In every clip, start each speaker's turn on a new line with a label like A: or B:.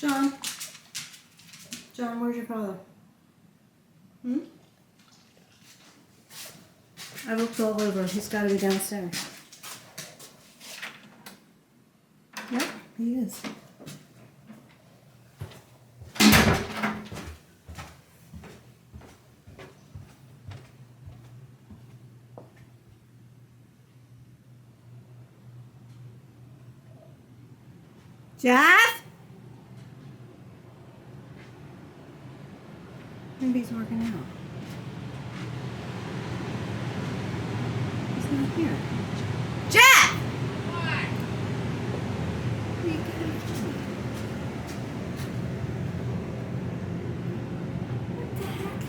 A: John? John, where's your father? I looked all over. He's got to be downstairs. Yep, he is. Jeff? Maybe he's working out. He's not here. Jeff! What? Where you going? What the heck?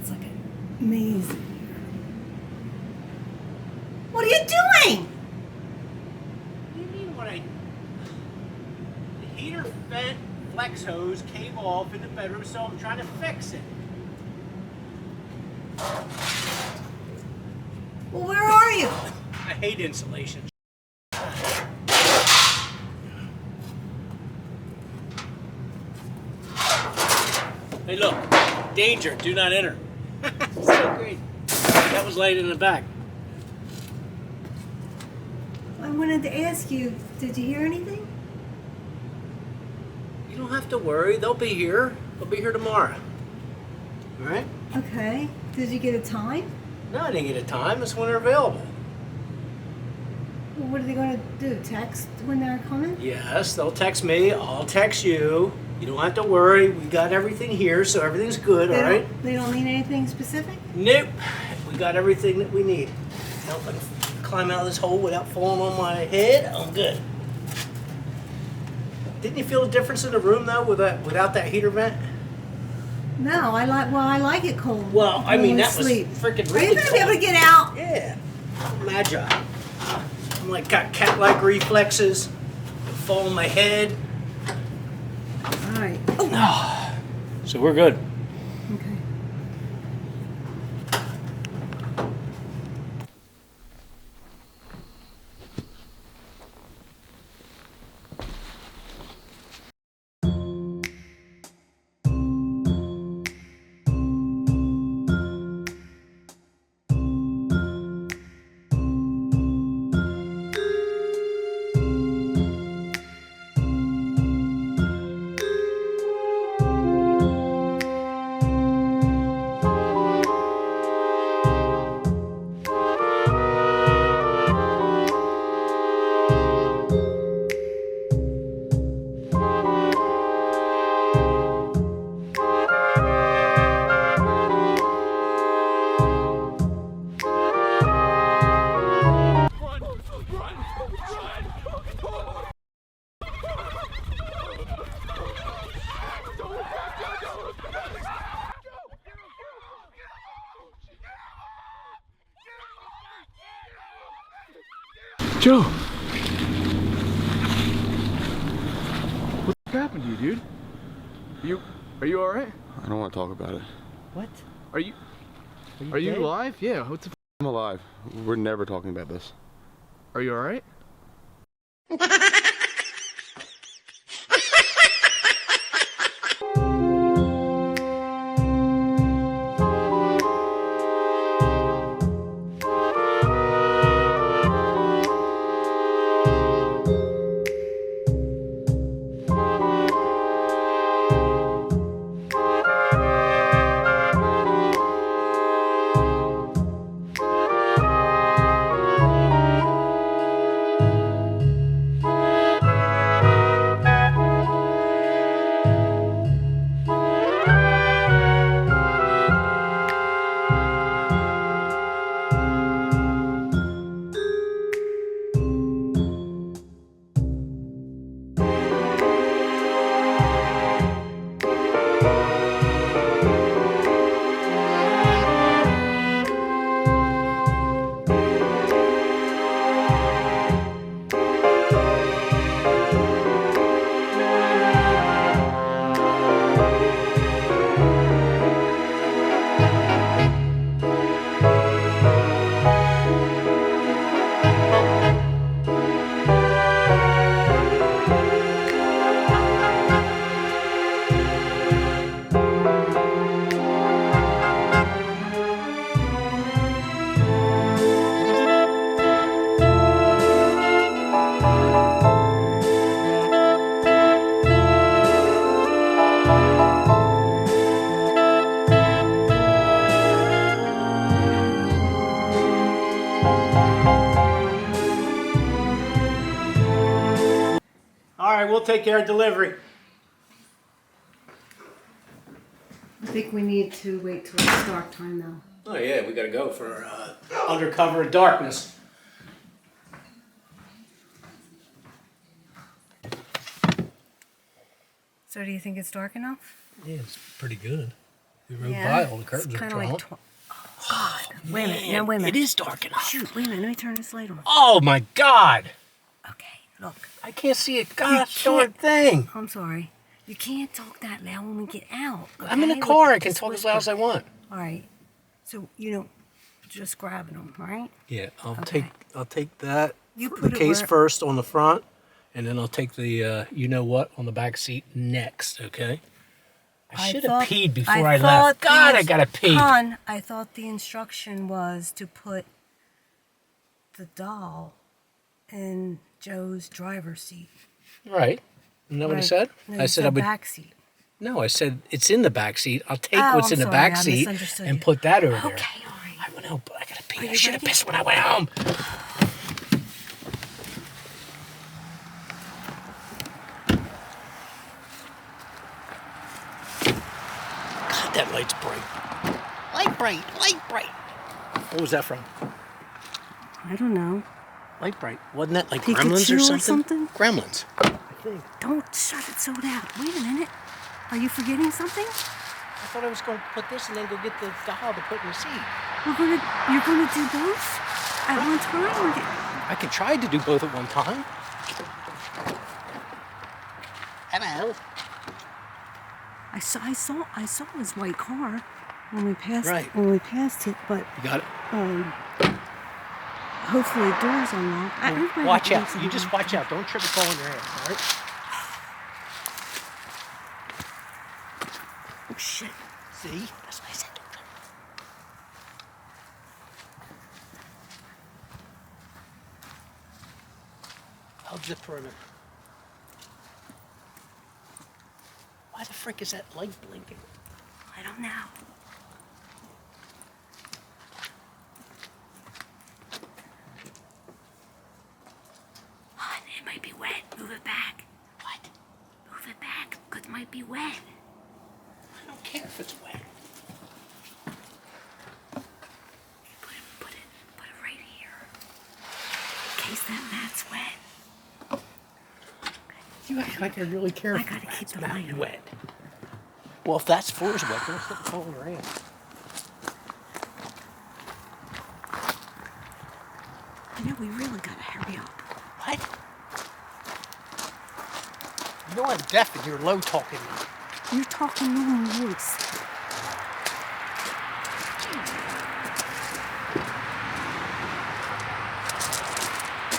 A: It's like a maze. What are you doing?
B: What do you mean what The heater vent flex hose came off in the bedroom, so I'm trying to fix it.
A: Well, where are you?
B: I hate insulation. Hey look, danger, do not enter. So great. That was laid in the back.
A: I wanted to ask you, did you hear anything?
B: You don't have to worry, they'll be here. They'll be here tomorrow. Alright?
A: Okay. Did you get a time?
B: No, I didn't get a time, it's when they're available.
A: Well, what are they going to do? Text when they're coming?
B: Yes, they'll text me, I'll text you. You don't have to worry, we got everything here, so everything's good, alright?
A: They don't need anything specific?
B: Nope, we got everything that we need. Now, if I can climb out of this hole without falling on my head, I'm good. Didn't you feel the difference in the room though without that heater vent?
A: No, I like it cold.
B: Well, I mean, that
A: sleep.
B: was freaking
A: Are you
B: really
A: going to be able to
B: cold.
A: get out?
B: Yeah, magi. I'm like, got cat-like reflexes, fall on my head.
A: All right.
B: Oh. So we're good.
A: Okay.
C: Joe! What happened to you, dude? Are you alright?
D: I don't want to talk about it.
B: What?
C: Are you
B: dead?
C: alive? Yeah, what the
D: I'm alive. We're never talking about this.
C: Are you alright?
B: right, we'll take care of delivery.
A: I think we need to wait till it's dark time though.
B: Oh yeah, we gotta go for under cover of darkness.
A: So do you think it's dark enough?
E: Yeah, it's pretty good. We rode by, all the curtains
A: It's
E: are
A: kind of
E: drawn.
A: like. Oh God! Wait a minute. Now wait a minute.
E: It is dark enough.
A: Shoot! Wait a minute. Let me turn this light on.
E: Oh my God!
A: Okay. Look.
E: I can't see a gosh darn thing.
A: I'm sorry. You can't talk that loud when we get out.
E: I'm in a
A: okay?
E: car.
A: Like,
E: I can
A: just
E: talk as
A: whisper.
E: loud as I want.
A: All right. So just grabbing them, right?
E: Yeah, I'll
A: Okay.
E: take that
A: You
E: the
A: put it
E: case
A: where-
E: first on the front, and then I'll take the you know what on the back seat next. Okay. I should have peed before I left. God, I gotta pee.
A: Hon, I thought the instruction was to put the doll in Joe's driver's seat.
E: Right. Isn't that what I
A: Right.
E: said?
A: No,
E: I
A: you
E: said I would.
A: back seat.
E: No, I said it's in the back seat. I'll take
A: Oh,
E: what's
A: I'm
E: in the
A: sorry,
E: back
A: I
E: seat
A: misunderstood
E: and
A: you.
E: put that over there.
A: Okay, all right.
E: I went home, but I gotta pee.
A: Are
E: I
A: you
E: should have
A: ready?
E: pissed when I went home. God, that light's bright. Light bright, light bright. What was that from?
A: I don't know.
E: Light bright. Wasn't that like
A: Pikachu
E: Gremlins
A: or
E: or something?
A: something?
E: Gremlins. I think.
A: Don't shut it so loud. Wait a minute. Are you forgetting something?
E: I thought I was going to put this and then go get the doll to put in the seat.
A: You're gonna do both at one time?
E: I could try to do both at one time. Hello.
A: I saw his white car when we passed
E: Right.
A: it, but
E: You got it?
A: hopefully the door's unlocked.
E: Watch out. You just watch out. Don't trip and fall on your ass, all right?
A: Oh shit.
E: See? That's what I said. Don't trip. I'll zip for a minute. Why the frick is that light blinking?
A: I don't know. Hon, it might be wet. Move it back.
E: What?
A: Move it back, because it might be wet.
E: I don't care if it's wet.
A: Put it right here. In case that mat's wet.
E: You act like I really care
A: I
E: if
A: gotta keep
E: it's
A: the
E: not
A: light on.
E: wet. Well, if that floor's wet, don't slip and fall on your ass.
A: You know, we really gotta hurry up.
E: What? You know I'm deaf and you're low talking me.
A: You're talking normal voice.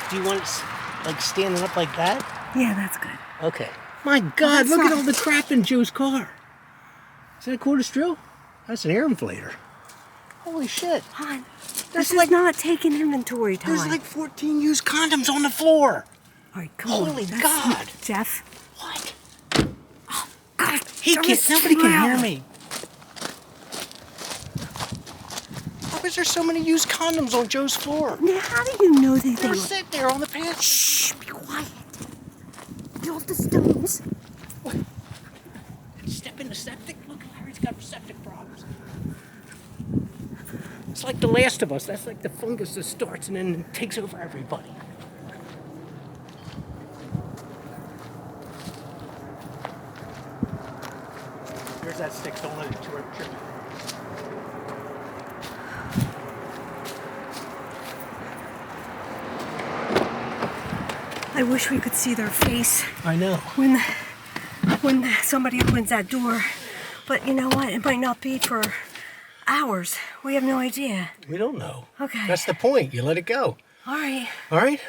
E: Do you want it like standing up like that?
A: Yeah, that's good.
E: Okay. My God,
A: that's
E: look at
A: not-
E: all the crap in Joe's car. Is that a quarter drill? That's an air inflator. Holy shit.
A: Hon, this is not taking inventory time.
E: There's like 14 used condoms on the floor.
A: All right, come on.
E: Holy
A: That's-
E: God.
A: Jeff.
E: What?
A: God,
E: He
A: darn
E: can't,
A: it,
E: nobody can
A: loud.
E: hear me. How is there so many used condoms on Joe's floor?
A: Now, how do you know that they
E: They're
A: were...
E: sitting there on the pants.
A: Shh, be quiet. Get off the stones.
E: Step in the septic. Look, Larry's got septic problems. It's like The Last of Us. That's like the fungus that starts and then takes over everybody. There's that stick. Don't let it trip you.
A: I wish we could see their face
E: I know.
A: when somebody opens that door. But you know what? It might not be for hours. We have no idea.
E: We don't know.
A: Okay.
E: That's the point. You let it go.
A: All right.
E: All right?